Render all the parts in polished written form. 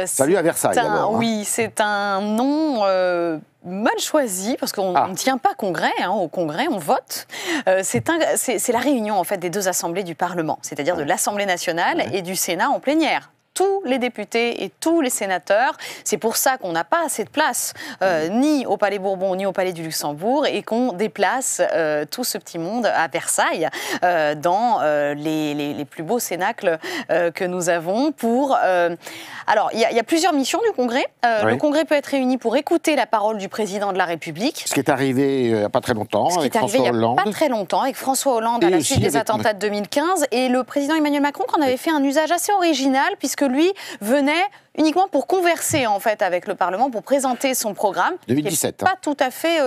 Salut à Versailles, d'abord. Oui, c'est un nom mal choisi, parce qu'on ne tient pas congrès. Au congrès, on vote. C'est la réunion, en fait, des deux assemblées du Parlement, c'est-à-dire de l'Assemblée nationale et du Sénat en plénière. Tous les députés et tous les sénateurs. C'est pour ça qu'on n'a pas assez de place, ni au Palais Bourbon, ni au Palais du Luxembourg, et qu'on déplace tout ce petit monde à Versailles, dans les plus beaux cénacles que nous avons pour... Alors, il y a plusieurs missions du Congrès. Le Congrès peut être réuni pour écouter la parole du président de la République. Ce qui est arrivé il n'y a pas très longtemps avec François Hollande. Il n'y a pas très longtemps avec François Hollande à la suite des attentats de 2015. Et le président Emmanuel Macron en avait fait un usage assez original, puisque lui venait uniquement pour converser en fait avec le Parlement, pour présenter son programme. 2017. Qui n'est pas tout à fait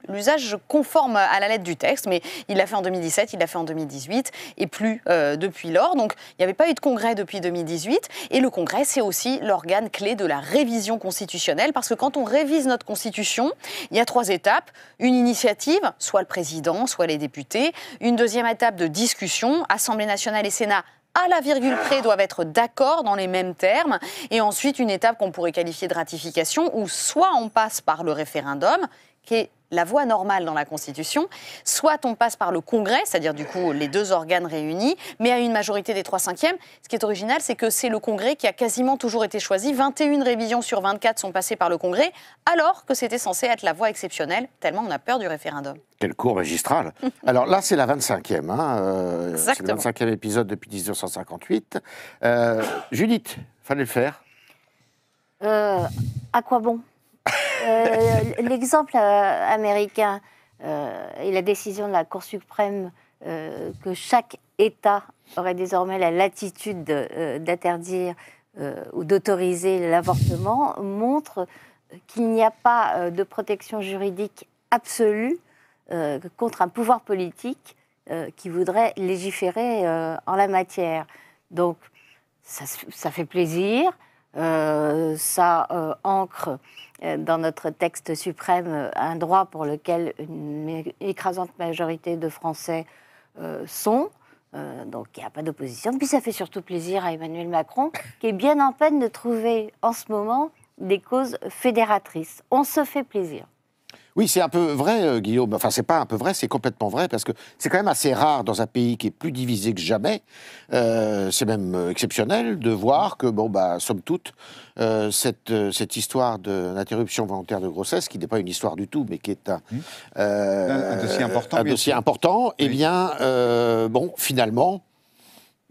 l'usage conforme à la lettre du texte, mais il l'a fait en 2017, il l'a fait en 2018 et plus depuis lors. Donc il n'y avait pas eu de congrès depuis 2018. Et le congrès, c'est aussi l'organe clé de la révision constitutionnelle, parce que quand on révise notre constitution, il y a 3 étapes. Une initiative, soit le président, soit les députés. Une deuxième étape de discussion, Assemblée nationale et Sénat à la virgule près doivent être d'accord dans les mêmes termes. Et ensuite, une étape qu'on pourrait qualifier de ratification, où soit on passe par le référendum, qui est la voie normale dans la Constitution, soit on passe par le Congrès, c'est-à-dire du coup les deux organes réunis, mais à une majorité des 3/5. Ce qui est original, c'est que c'est le Congrès qui a quasiment toujours été choisi. 21 révisions sur 24 sont passées par le Congrès, alors que c'était censé être la voie exceptionnelle, tellement on a peur du référendum. Quel cours magistral. Alors là, c'est la 25e. C'est le 25e épisode depuis 1958. Judith, fallait le faire. À quoi bon? L'exemple américain et la décision de la Cour suprême que chaque État aurait désormais la latitude d'interdire ou d'autoriser l'avortement montre qu'il n'y a pas de protection juridique absolue contre un pouvoir politique qui voudrait légiférer en la matière. Donc, ça fait plaisir, ça ancre dans notre texte suprême un droit pour lequel une écrasante majorité de Français sont. Donc il n'y a pas d'opposition. Puis ça fait surtout plaisir à Emmanuel Macron, qui est bien en peine de trouver en ce moment des causes fédératrices. On se fait plaisir. Oui, c'est un peu vrai, Guillaume. Enfin, c'est pas un peu vrai, c'est complètement vrai, parce que c'est quand même assez rare dans un pays qui est plus divisé que jamais. C'est même exceptionnel de voir que, somme toute, cette histoire d'interruption volontaire de grossesse, qui n'est pas une histoire du tout, mais qui est un dossier important. Un dossier important, eh bien, finalement,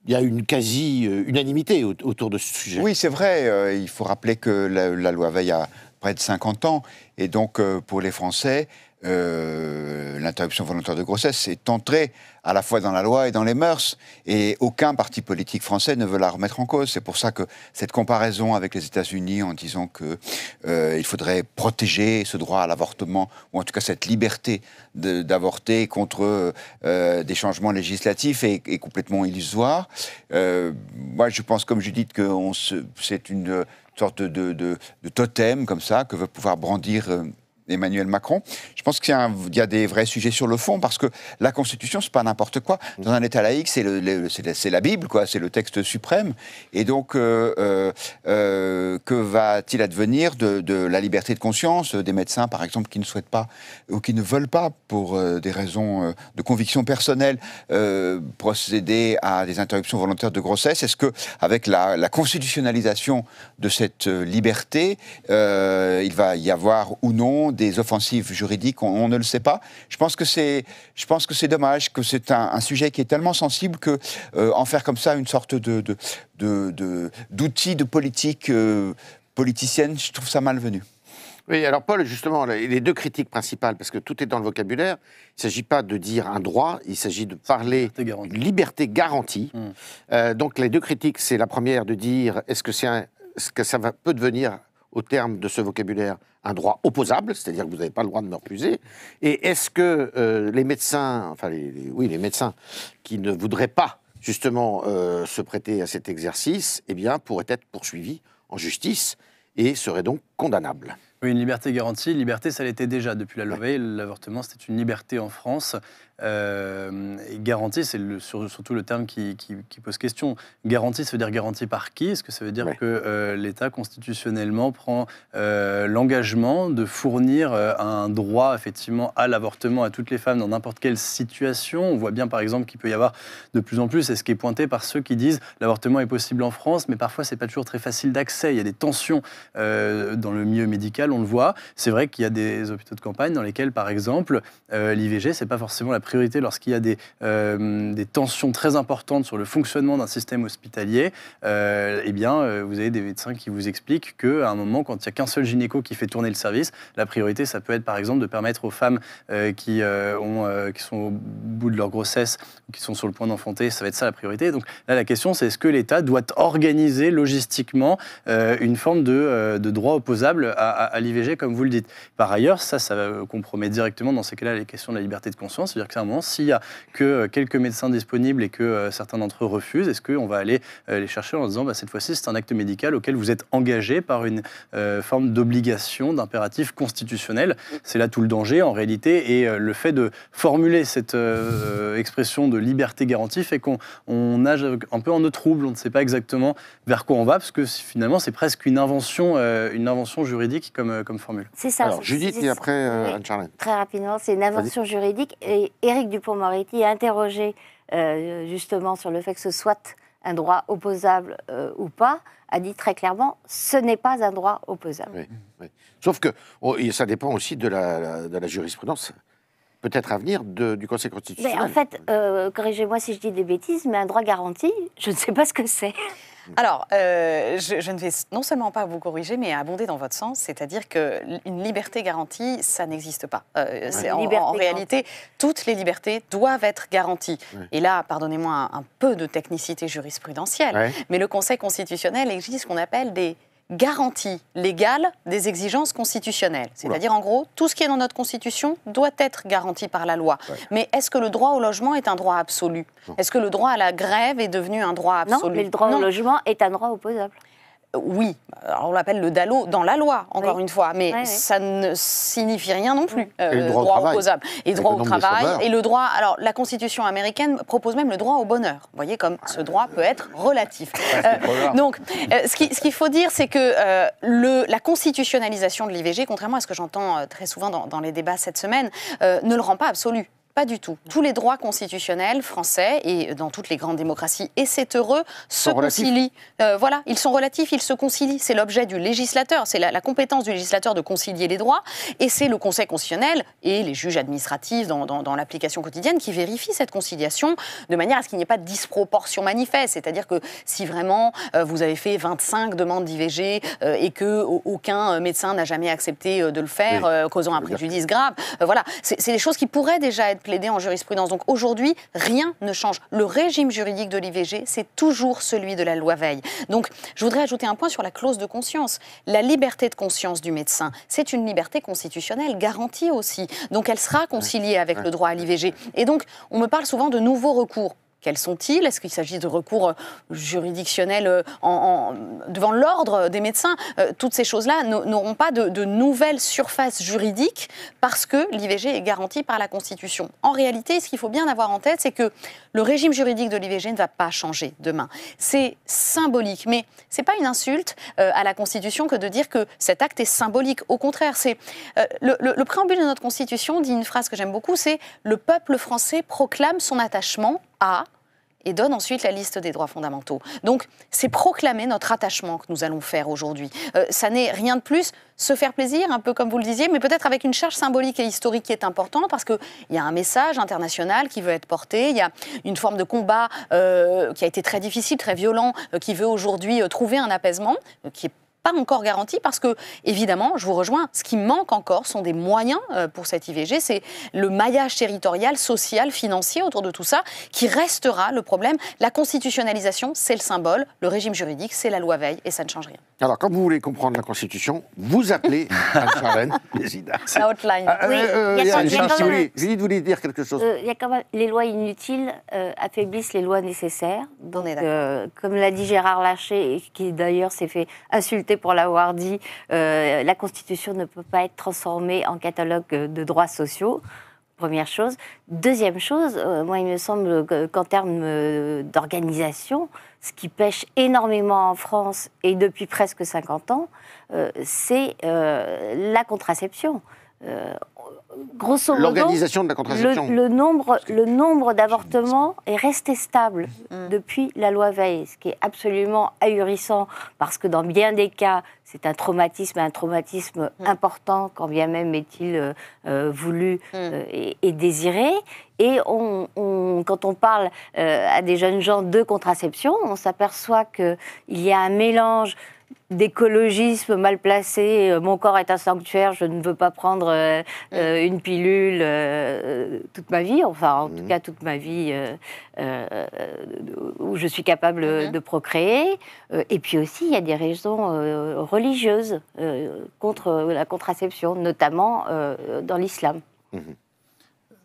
il y a une quasi-unanimité autour de ce sujet. Oui, c'est vrai. Il faut rappeler que la loi Veil a près de 50 ans. Et donc, pour les Français, l'interruption volontaire de grossesse est entrée à la fois dans la loi et dans les mœurs. Et aucun parti politique français ne veut la remettre en cause. C'est pour ça que cette comparaison avec les États-Unis en disant qu'il faudrait protéger ce droit à l'avortement, ou en tout cas cette liberté d'avorter contre des changements législatifs est complètement illusoire. Moi, je pense, comme Judith, que c'est une sorte de totem comme ça que veut pouvoir brandir Emmanuel Macron. Je pense qu'il y a des vrais sujets sur le fond, parce que la Constitution, c'est pas n'importe quoi. Dans un État laïque, c'est la Bible, quoi, c'est le texte suprême. Et donc, que va-t-il advenir de la liberté de conscience des médecins, par exemple, qui ne souhaitent pas ou qui ne veulent pas, pour des raisons de conviction personnelle, procéder à des interruptions volontaires de grossesse? Est-ce que, avec la constitutionnalisation de cette liberté, il va y avoir ou non des offensives juridiques, on ne le sait pas. Je pense que c'est dommage, que c'est un sujet qui est tellement sensible que en faire comme ça une sorte d'outil de politique politicienne, je trouve ça malvenu. Oui, alors Paul, justement, les deux critiques principales, parce que tout est dans le vocabulaire, il ne s'agit pas de dire un droit, il s'agit de parler de liberté garantie. Donc les deux critiques, c'est la première de dire est-ce que ça peut devenir, au terme de ce vocabulaire, un droit opposable, c'est-à-dire que vous n'avez pas le droit de me refuser. Et est-ce que les médecins, les médecins qui ne voudraient pas justement se prêter à cet exercice, eh bien, pourraient être poursuivis en justice et seraient donc condamnables? Oui, une liberté garantie. Liberté, ça l'était déjà depuis la loi Veil. L'avortement, c'était une liberté en France. Et garantie, c'est surtout le terme qui pose question. Garantie, ça veut dire garantie par qui? Est-ce que ça veut dire que l'État, constitutionnellement, prend l'engagement de fournir un droit, effectivement, à l'avortement à toutes les femmes dans n'importe quelle situation? On voit bien, par exemple, qu'il peut y avoir de plus en plus, et ce qui est pointé par ceux qui disent l'avortement est possible en France, mais parfois, c'est pas toujours très facile d'accès. Il y a des tensions dans le milieu médical, on le voit. C'est vrai qu'il y a des hôpitaux de campagne dans lesquels, par exemple, l'IVG, c'est pas forcément la priorité lorsqu'il y a des tensions très importantes sur le fonctionnement d'un système hospitalier. Eh bien, vous avez des médecins qui vous expliquent qu'à un moment, quand il n'y a qu'un seul gynéco qui fait tourner le service, la priorité, ça peut être par exemple de permettre aux femmes qui sont au bout de leur grossesse, qui sont sur le point d'enfanter, ça va être ça la priorité. Donc là, la question, c'est est-ce que l'État doit organiser logistiquement une forme de droit opposable à l'IVG, comme vous le dites. Par ailleurs, ça compromet directement dans ces cas-là les questions de la liberté de conscience. C'est-à-dire qu'à un moment, s'il n'y a que quelques médecins disponibles et que certains d'entre eux refusent, est-ce qu'on va aller les chercher en disant cette fois-ci, c'est un acte médical auquel vous êtes engagé par une forme d'obligation, d'impératif constitutionnel? C'est là tout le danger, en réalité. Et le fait de formuler cette expression de liberté garantie fait qu'on nage un peu en eau trouble. On ne sait pas exactement vers quoi on va, parce que finalement, c'est presque une invention juridique comme formule. C'est ça. Alors, Judith et après Anne-Charlène. Très rapidement, c'est une invention juridique. Et Éric Dupond-Moretti est interrogé justement sur le fait que ce soit un droit opposable ou pas, a dit très clairement, ce n'est pas un droit opposable. Oui, oui. Sauf que ça dépend aussi de la jurisprudence, peut-être à venir, du Conseil constitutionnel. Mais en fait, corrigez-moi si je dis des bêtises, mais un droit garanti, je ne sais pas ce que c'est. Alors, je ne vais non seulement pas vous corriger, mais abonder dans votre sens, c'est-à-dire qu'une liberté garantie, ça n'existe pas. En réalité, toutes les libertés doivent être garanties. Ouais. Et là, pardonnez-moi un peu de technicité jurisprudentielle, mais le Conseil constitutionnel exige ce qu'on appelle des garantie légale des exigences constitutionnelles. C'est-à-dire, en gros, tout ce qui est dans notre Constitution doit être garanti par la loi. Ouais. Mais est-ce que le droit au logement est un droit absolu? Est-ce que le droit à la grève est devenu un droit absolu? Non, mais le droit au logement est un droit opposable. Oui, alors on l'appelle le DALO dans la loi, encore une fois, mais ça ne signifie rien non plus, le droit opposable. Et le droit au travail, et le droit... Alors, la Constitution américaine propose même le droit au bonheur. Vous voyez, comme ce droit peut être relatif. Donc, ce qu'il faut dire, c'est que la constitutionnalisation de l'IVG, contrairement à ce que j'entends très souvent dans les débats cette semaine, ne le rend pas absolu. Pas du tout. Tous les droits constitutionnels français et dans toutes les grandes démocraties, et c'est heureux, se concilient. Voilà, ils sont relatifs, ils se concilient. C'est l'objet du législateur, c'est la compétence du législateur de concilier les droits, et c'est le Conseil constitutionnel et les juges administratifs dans l'application quotidienne qui vérifient cette conciliation de manière à ce qu'il n'y ait pas de disproportion manifeste. C'est-à-dire que si vraiment vous avez fait 25 demandes d'IVG et qu'aucun médecin n'a jamais accepté de le faire, causant un préjudice grave, voilà, c'est des choses qui pourraient déjà être plaidé en jurisprudence. Donc aujourd'hui, rien ne change. Le régime juridique de l'IVG, c'est toujours celui de la loi Veil. Donc je voudrais ajouter un point sur la clause de conscience. La liberté de conscience du médecin, c'est une liberté constitutionnelle garantie aussi. Donc elle sera conciliée avec le droit à l'IVG. Et donc on me parle souvent de nouveaux recours. Quels sont-ils? Est-ce qu'il s'agit de recours juridictionnels devant l'ordre des médecins? Toutes ces choses-là n'auront pas de nouvelles surfaces juridiques parce que l'IVG est garantie par la Constitution. En réalité, ce qu'il faut bien avoir en tête, c'est que le régime juridique de l'IVG ne va pas changer demain. C'est symbolique, mais ce n'est pas une insulte à la Constitution que de dire que cet acte est symbolique. Au contraire, c'est le préambule de notre Constitution dit une phrase que j'aime beaucoup, c'est « Le peuple français proclame son attachement à » et donne ensuite la liste des droits fondamentaux. Donc, c'est proclamer notre attachement que nous allons faire aujourd'hui. Ça n'est rien de plus, se faire plaisir, un peu comme vous le disiez, mais peut-être avec une charge symbolique et historique qui est importante, parce qu'il y a un message international qui veut être porté, il y a une forme de combat qui a été très difficile, très violent, qui veut aujourd'hui trouver un apaisement, qui est pas encore garanti parce que, évidemment, je vous rejoins, ce qui manque encore sont des moyens pour cette IVG, c'est le maillage territorial, social, financier autour de tout ça qui restera le problème. La constitutionnalisation, c'est le symbole, le régime juridique, c'est la loi Veil et ça ne change rien. Alors, quand vous voulez comprendre la Constitution, vous appelez Anne-Charlène. La hotline. Julie, vous voulez dire quelque chose? Il y a quand même les lois inutiles affaiblissent les lois nécessaires. Donc, comme l'a dit Gérard Larcher, qui d'ailleurs s'est fait insulter santé pour l'avoir dit, la Constitution ne peut pas être transformée en catalogue de droits sociaux. Première chose. Deuxième chose, moi, il me semble qu'en termes d'organisation, ce qui pêche énormément en France, et depuis presque 50 ans, c'est la contraception. Grosso modo, l'organisation de la contraception. le nombre d'avortements est resté stable depuis la loi Veil, ce qui est absolument ahurissant, parce que dans bien des cas, c'est un traumatisme important, quand bien même est-il voulu et désiré. Et quand on parle à des jeunes gens de contraception, on s'aperçoit qu'il y a un mélange d'écologisme mal placé, mon corps est un sanctuaire, je ne veux pas prendre une pilule toute ma vie, enfin en tout cas toute ma vie où je suis capable de procréer. Et puis aussi, il y a des raisons religieuses contre la contraception, notamment dans l'islam.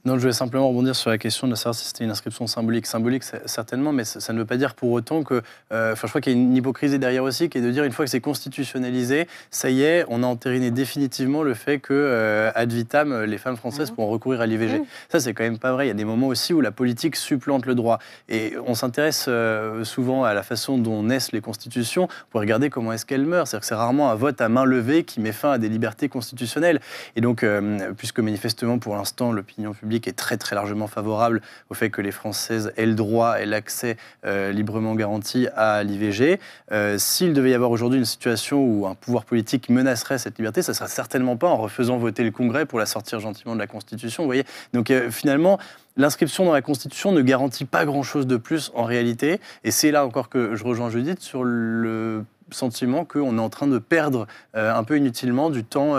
Non, je voulais simplement rebondir sur la question de savoir si c'était une inscription symbolique. Symbolique, certainement, mais ça ne veut pas dire pour autant que... je crois qu'il y a une hypocrisie derrière aussi, qui est de dire, une fois que c'est constitutionnalisé, ça y est, on a entériné définitivement le fait que, ad vitam, les femmes françaises pourront recourir à l'IVG. Ça, c'est quand même pas vrai. Il y a des moments aussi où la politique supplante le droit. Et on s'intéresse souvent à la façon dont naissent les constitutions pour regarder comment est-ce qu'elles meurent. C'est-à-dire que c'est rarement un vote à main levée qui met fin à des libertés constitutionnelles. Et donc, puisque manifestement, pour l'instant, l'opinion publique est très très largement favorable au fait que les Françaises aient le droit et l'accès librement garanti à l'IVG. S'il devait y avoir aujourd'hui une situation où un pouvoir politique menacerait cette liberté, ça ne sera certainement pas en refaisant voter le Congrès pour la sortir gentiment de la Constitution. Vous voyez. Donc finalement, l'inscription dans la Constitution ne garantit pas grand-chose de plus en réalité. Et c'est là encore que je rejoins Judith sur le sentiment qu'on est en train de perdre un peu inutilement du temps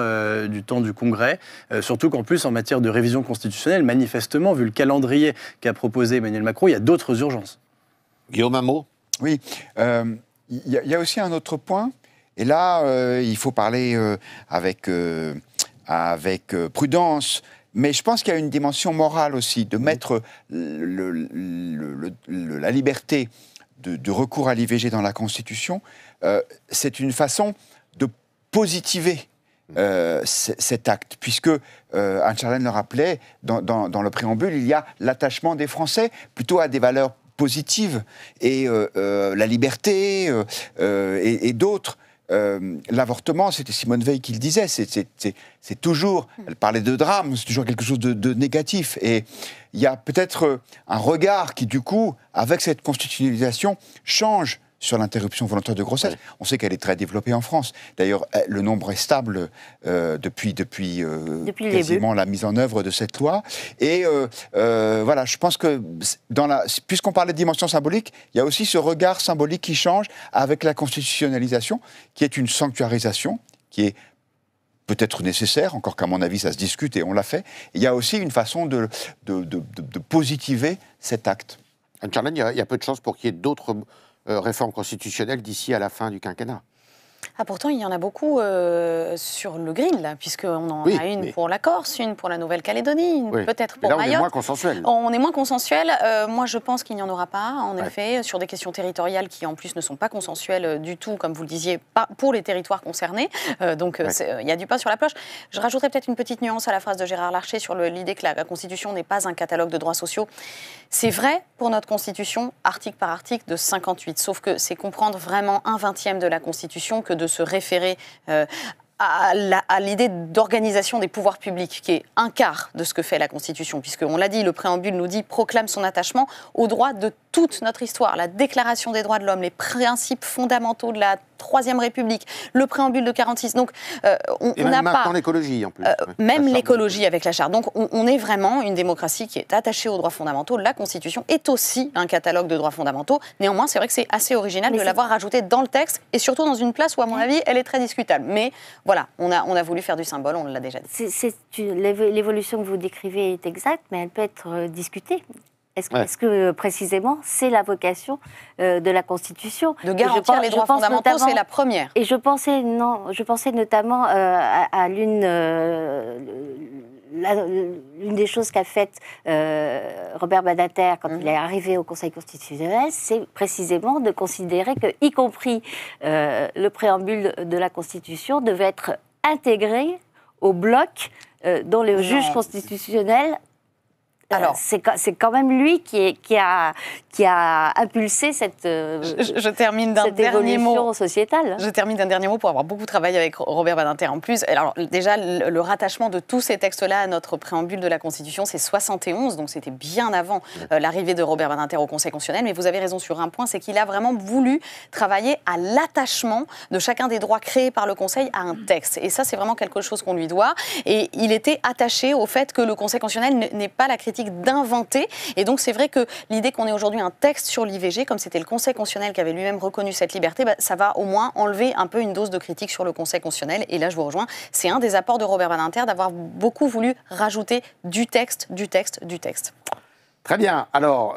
du Congrès, surtout qu'en plus, en matière de révision constitutionnelle, manifestement, vu le calendrier qu'a proposé Emmanuel Macron, il y a d'autres urgences. Guillaume, un mot ? Oui, il y a aussi un autre point, et là, il faut parler avec prudence, mais je pense qu'il y a une dimension morale aussi, de mettre la liberté de recours à l'IVG dans la Constitution. C'est une façon de positiver cet acte, puisque Anne Charlène le rappelait, dans le préambule, il y a l'attachement des Français plutôt à des valeurs positives, et la liberté et d'autres. L'avortement, c'était Simone Veil qui le disait, c'est toujours, elle parlait de drame, c'est toujours quelque chose de négatif. Et il y a peut-être un regard qui, du coup, avec cette constitutionnalisation, change sur l'interruption volontaire de grossesse. Ouais. On sait qu'elle est très développée en France. D'ailleurs, le nombre est stable depuis quasiment la mise en œuvre de cette loi. Et voilà, je pense que puisqu'on parlait de dimension symbolique, il y a aussi ce regard symbolique qui change avec la constitutionnalisation, qui est une sanctuarisation, qui est peut-être nécessaire, encore qu'à mon avis, ça se discute et on l'a fait. Il y a aussi une façon de positiver cet acte. Anne-Charlène, il y a peu de chances pour qu'il y ait d'autres réforme constitutionnelle d'ici à la fin du quinquennat. Ah, pourtant, il y en a beaucoup sur le grill, puisqu'on en a une pour la Corse, une pour la Nouvelle-Calédonie, une peut-être pour Mayotte. On est moins consensuel. On est moins consensuel. Moi, je pense qu'il n'y en aura pas, en effet, sur des questions territoriales qui, en plus, ne sont pas consensuelles du tout, comme vous le disiez, pas pour les territoires concernés. Donc, il y a du pain sur la planche. Je rajouterais peut-être une petite nuance à la phrase de Gérard Larcher sur l'idée que la Constitution n'est pas un catalogue de droits sociaux. C'est vrai pour notre Constitution, article par article, de 58. Sauf que c'est comprendre vraiment 1/20 de la Constitution que de se référer à l'idée d'organisation des pouvoirs publics, qui est un quart de ce que fait la Constitution, puisqu'on l'a dit, le préambule nous dit, proclame son attachement aux droits de toute notre histoire, la Déclaration des droits de l'homme, les principes fondamentaux de la Troisième République, le préambule de 46. Donc, on n'a pas... maintenant l'écologie, en plus. Même l'écologie avec la Charte. Donc, on est vraiment une démocratie qui est attachée aux droits fondamentaux. La Constitution est aussi un catalogue de droits fondamentaux. Néanmoins, c'est vrai que c'est assez original de l'avoir rajouté dans le texte, et surtout dans une place où, à mon avis, elle est très discutable. Mais voilà, on a voulu faire du symbole, on l'a déjà dit. L'évolution que vous décrivez est exacte, mais elle peut être discutée. Est-ce que précisément, c'est la vocation de la Constitution ? De garantir les droits fondamentaux, c'est la première. Et je pensais notamment à l'une des choses qu'a faites Robert Badinter quand il est arrivé au Conseil constitutionnel, c'est précisément de considérer que, y compris le préambule de la Constitution, devait être intégré au bloc dont le juge constitutionnel. Alors, c'est quand même lui qui a impulsé cette, je termine d'un dernier mot sociétale. Je termine d'un dernier mot pour avoir beaucoup travaillé avec Robert Badinter en plus. Alors déjà, le rattachement de tous ces textes-là à notre préambule de la Constitution, c'est 71, donc c'était bien avant l'arrivée de Robert Badinter au Conseil constitutionnel. Mais vous avez raison sur un point, c'est qu'il a vraiment voulu travailler à l'attachement de chacun des droits créés par le Conseil à un texte. Et ça, c'est vraiment quelque chose qu'on lui doit. Et il était attaché au fait que le Conseil constitutionnel n'est pas la critique d'inventer. Et donc, c'est vrai que l'idée qu'on ait aujourd'hui un texte sur l'IVG, comme c'était le Conseil constitutionnel qui avait lui-même reconnu cette liberté, ça va au moins enlever un peu une dose de critique sur le Conseil constitutionnel. Et là, je vous rejoins, c'est un des apports de Robert Badinter d'avoir beaucoup voulu rajouter du texte. Très bien. Alors...